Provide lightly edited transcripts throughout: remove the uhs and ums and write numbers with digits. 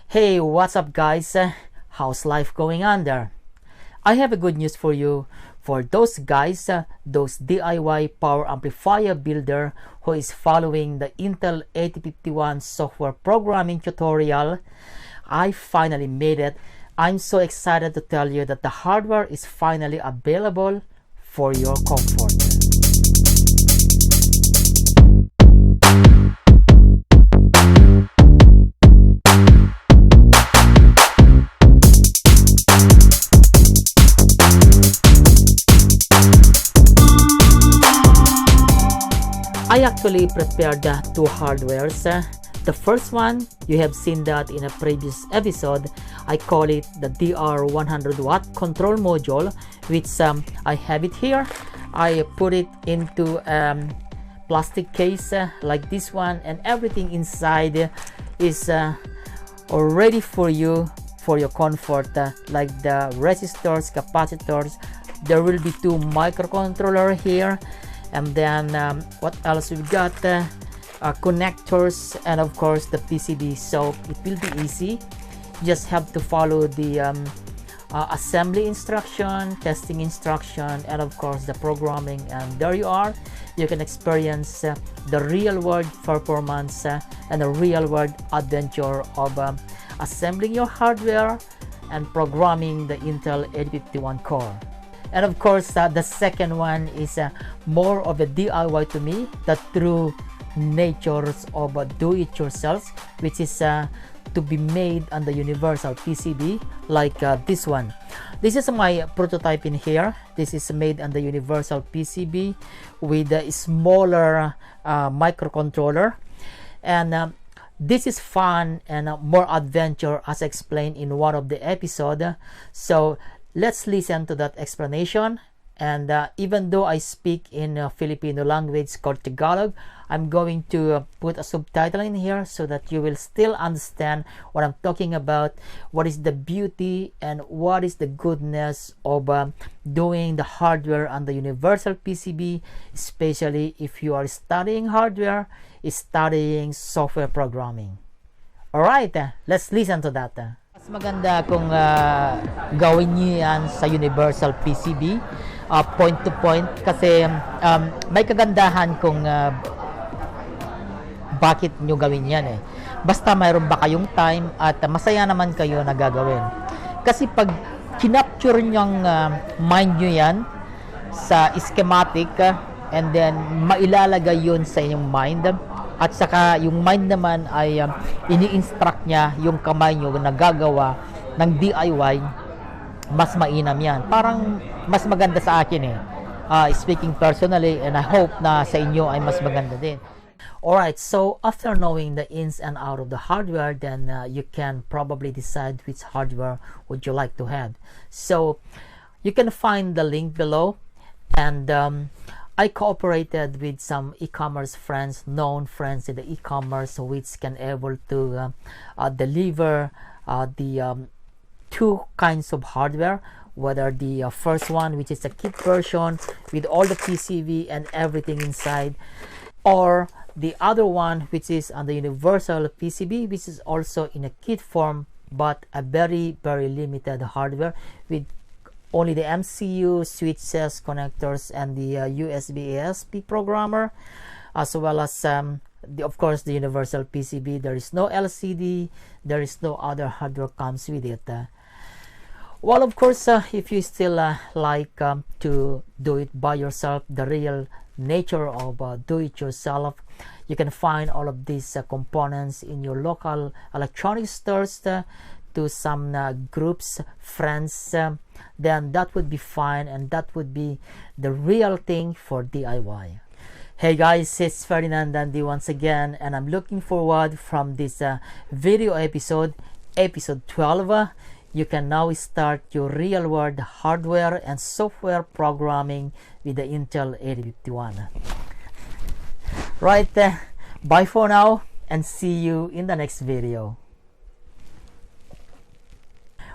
Hey, what's up guys? How's life going on there? I have a good news for you. For those guys, those DIY power amplifier builder who is following the Intel 8051 software programming tutorial, I finally made it. I'm so excited to tell you that the hardware is finally available for your comfort. I actually prepared two hardwares. The first one, you have seen that in a previous episode. I call it the DR 100 watt control module, which I have it here. I put it into plastic case like this one, and everything inside is ready for you for your comfort, like the resistors, capacitors. There will be two microcontroller here. And then what else we've got, connectors, and of course the PCB. So it will be easy. You just have to follow the assembly instruction, testing instruction, and of course the programming, and there you are. You can experience the real world performance and the real world adventure of assembling your hardware and programming the Intel 8051 core. And of course, the second one is more of a DIY to me, the true natures of do-it-yourself, which is to be made on the Universal PCB, like this one. This is my prototype in here. This is made on the Universal PCB with a smaller microcontroller, and this is fun and more adventure, as explained in one of the episodes. So let's listen to that explanation. And even though I speak in Filipino language called Tagalog, I'm going to put a subtitle in here so that you will still understand what I'm talking about, what is the beauty and what is the goodness of doing the hardware on the Universal PCB, especially if you are studying hardware, studying software programming. Alright, let's listen to that. Mas maganda kung gawin niyo yan sa Universal PCB, point to point, kasi may kagandahan kung bakit nyo gawin yan eh. Basta mayroon ba kayong time at masaya naman kayo na gagawin. Kasi pag kinapture nyong mind nyo yan sa schematic, and then mailalagay yun sa inyong mind, at saka yung mind naman ay ini-instruct niya yung kamay nyo na gagawa ng DIY, mas mainam yan. Parang mas maganda sa akin eh, speaking personally, and I hope na sa inyo ay mas maganda din. Alright, so after knowing the ins and out of the hardware, then you can probably decide which hardware would you like to have. So you can find the link below, and I cooperated with some e-commerce friends, known friends in the e-commerce, which can able to deliver the two kinds of hardware, whether the first one, which is a kit version with all the PCB and everything inside, or the other one, which is on the Universal PCB, which is also in a kit form, but a very limited hardware with only the MCU, switches, connectors, and the USB ASP programmer, as well as of course the Universal PCB. There is no LCD, there is no other hardware comes with it. Well, of course, if you still like to do it by yourself, the real nature of do-it-yourself, you can find all of these components in your local electronics stores, to some groups, friends, then that would be fine, and that would be the real thing for DIY. Hey guys, it's Ferdinand Dandy once again, and I'm looking forward from this video episode 12. You can now start your real world hardware and software programming with the Intel 8051. Right, bye for now, and see you in the next video.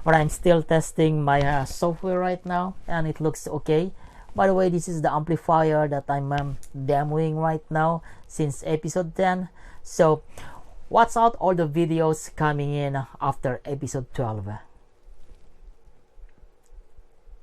But I'm still testing my software right now, and it looks okay. By the way, this is the amplifier that I'm demoing right now since episode 10. So Watch out all the videos coming in after episode 12.